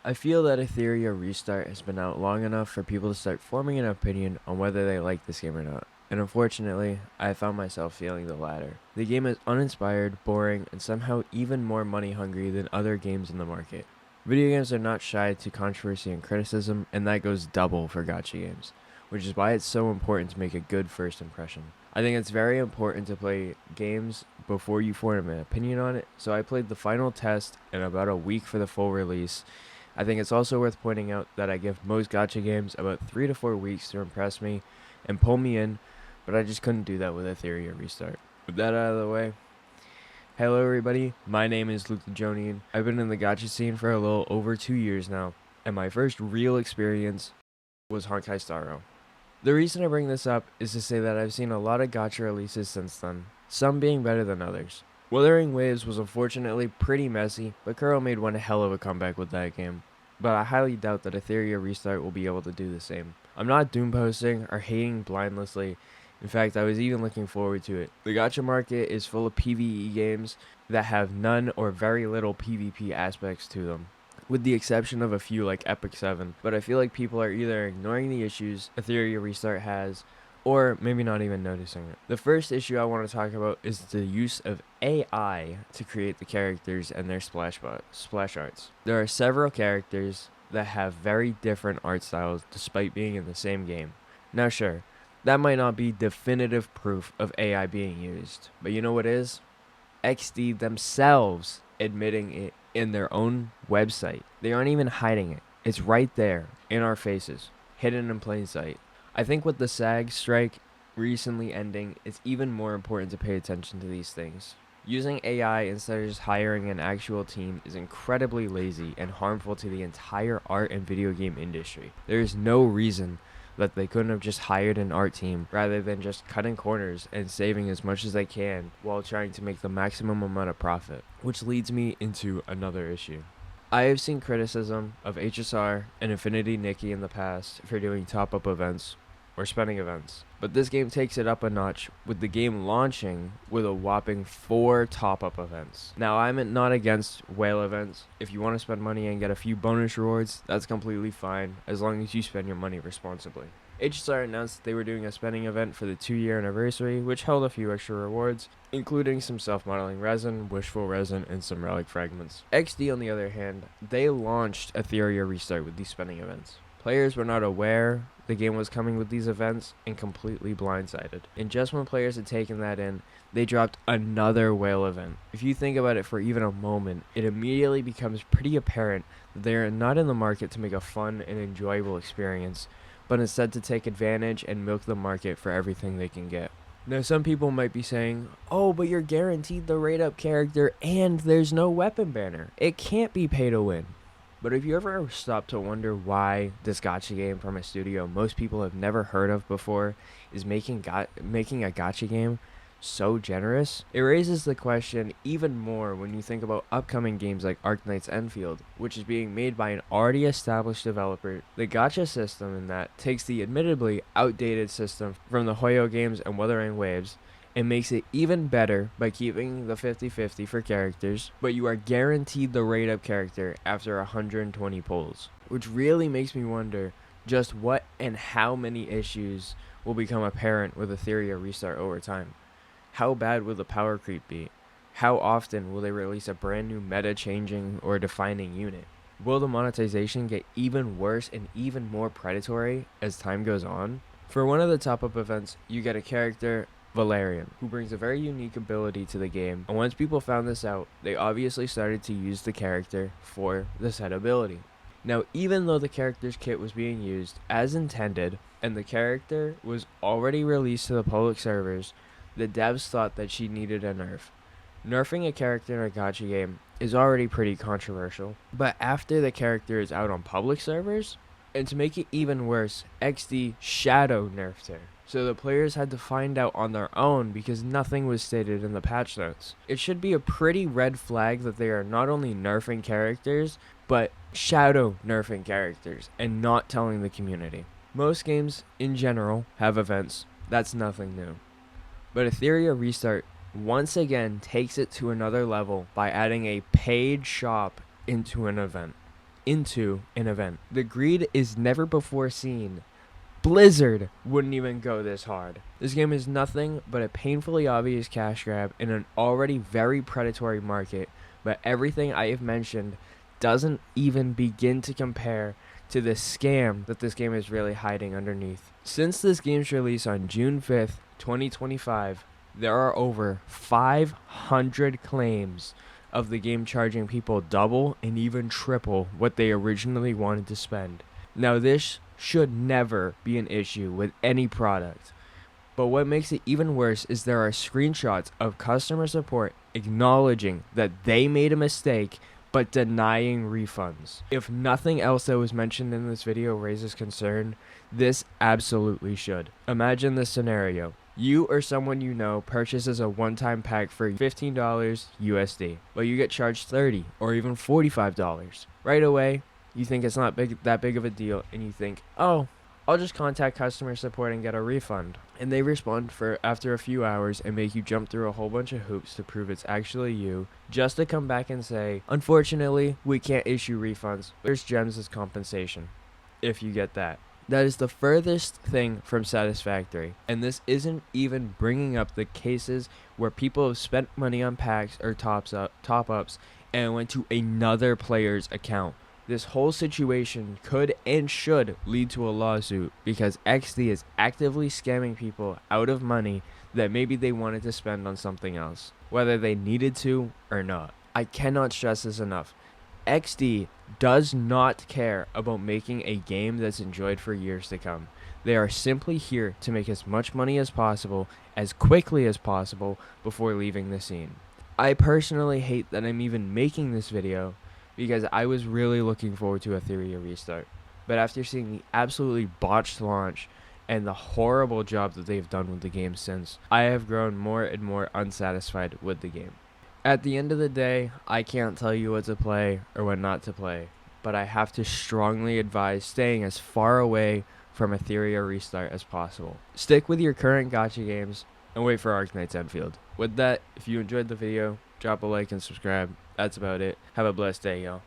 I feel that Etheria Restart has been out long enough for people to start forming an opinion on whether they like this game or not. And unfortunately, I found myself feeling the latter. The game is uninspired, boring, and somehow even more money hungry than other games in the market. Video games are not shy to controversy and criticism, and that goes double for gacha games, which is why it's so important to make a good first impression. I think it's very important to play games before you form an opinion on it, so I played the final test in about a week for the full release. I think it's also worth pointing out that I give most gacha games about 3 to 4 weeks to impress me and pull me in, but I just couldn't do that with Etheria Restart. With that out of the way, hello everybody, my name is Luke the Jonian. I've been in the gacha scene for a little over 2 years now, and my first real experience was Honkai Star Rail. The reason I bring this up is to say that I've seen a lot of gacha releases since then, some being better than others. Wuthering Waves was unfortunately pretty messy, but Kuro made one hell of a comeback with that game. But I highly doubt that Etheria Restart will be able to do the same. I'm not doom posting or hating blindlessly. In fact, I was even looking forward to it. The gacha market is full of PvE games that have none or very little PvP aspects to them, with the exception of a few like Epic 7. But I feel like people are either ignoring the issues Etheria Restart has, or maybe not even noticing it. The first issue I want to talk about is the use of AI to create the characters and their splash arts. There are several characters that have very different art styles despite being in the same game. Now sure, that might not be definitive proof of AI being used, but you know what is? XD themselves admitting it in their own website. They aren't even hiding it. It's right there in our faces, hidden in plain sight. I think with the SAG strike recently ending, it's even more important to pay attention to these things. Using AI instead of just hiring an actual team is incredibly lazy and harmful to the entire art and video game industry. There is no reason that they couldn't have just hired an art team rather than just cutting corners and saving as much as they can while trying to make the maximum amount of profit. Which leads me into another issue. I have seen criticism of HSR and Infinity Nikki in the past for doing top-up events or spending events, but this game takes it up a notch with the game launching with a whopping 4 top-up events. Now, I'm not against whale events. If you want to spend money and get a few bonus rewards, that's completely fine, as long as you spend your money responsibly. HSR announced that they were doing a spending event for the 2-year anniversary, which held a few extra rewards, including some self-modeling resin, wishful resin, and some relic fragments. XD, on the other hand, they launched Etheria Restart with these spending events. Players were not aware the game was coming with these events and completely blindsided. And just when players had taken that in, they dropped another whale event. If you think about it for even a moment, it immediately becomes pretty apparent that they are not in the market to make a fun and enjoyable experience, but instead to take advantage and milk the market for everything they can get. Now, some people might be saying, oh, but you're guaranteed the rate up character and there's no weapon banner. It can't be pay to win. But if you ever stop to wonder why this gacha game from a studio most people have never heard of before is making a gacha game so generous, it raises the question even more when you think about upcoming games like Arknight's Enfield, which is being made by an already established developer. The gacha system in that takes the admittedly outdated system from the Hoyo games and Wuthering Waves and makes it even better by keeping the 50-50 for characters, but you are guaranteed the rate up character after 120 pulls, which really makes me wonder just what and how many issues will become apparent with Etheria Restart over time. How bad will the power creep be? How often will they release a brand new meta-changing or defining unit? Will the monetization get even worse and even more predatory as time goes on? For one of the top-up events, you get a character, Valerian, who brings a very unique ability to the game, and once people found this out, they obviously started to use the character for the said ability. Now, even though the character's kit was being used as intended, and the character was already released to the public servers, the devs thought that she needed a nerf. Nerfing a character in a gacha game is already pretty controversial, but after the character is out on public servers, and to make it even worse, XD shadow nerfed her. So the players had to find out on their own because nothing was stated in the patch notes. It should be a pretty red flag that they are not only nerfing characters, but shadow nerfing characters and not telling the community. Most games, in general, have events. That's nothing new. But Etheria Restart once again takes it to another level by adding a paid shop into an event. into an event. The greed is never before seen. Blizzard wouldn't even go this hard. This game is nothing but a painfully obvious cash grab in an already very predatory market, but everything I have mentioned doesn't even begin to compare to the scam that this game is really hiding underneath. Since this game's release on June 5th, 2025, there are over 500 claims of the game charging people double and even triple what they originally wanted to spend. Now, this should never be an issue with any product. But what makes it even worse is there are screenshots of customer support acknowledging that they made a mistake but denying refunds. If nothing else that was mentioned in this video raises concern, this absolutely should. Imagine this scenario. You or someone you know purchases a one-time pack for $15 USD, but you get charged $30 or even $45. Right away, you think it's not that big of a deal, and you think, oh, I'll just contact customer support and get a refund. And they respond after a few hours and make you jump through a whole bunch of hoops to prove it's actually you, just to come back and say, unfortunately, we can't issue refunds. There's gems as compensation, if you get that. That is the furthest thing from satisfactory, and this isn't even bringing up the cases where people have spent money on packs or top-ups and went to another player's account. This whole situation could and should lead to a lawsuit because XD is actively scamming people out of money that maybe they wanted to spend on something else, whether they needed to or not. I cannot stress this enough. XD does not care about making a game that's enjoyed for years to come. They are simply here to make as much money as possible, as quickly as possible, before leaving the scene. I personally hate that I'm even making this video, because I was really looking forward to Etheria Restart. But after seeing the absolutely botched launch and the horrible job that they've done with the game since, I have grown more and more unsatisfied with the game. At the end of the day, I can't tell you what to play or what not to play, but I have to strongly advise staying as far away from Etheria Restart as possible. Stick with your current gacha games and wait for Arknight's Enfield. With that, if you enjoyed the video, drop a like and subscribe. That's about it. Have a blessed day, y'all.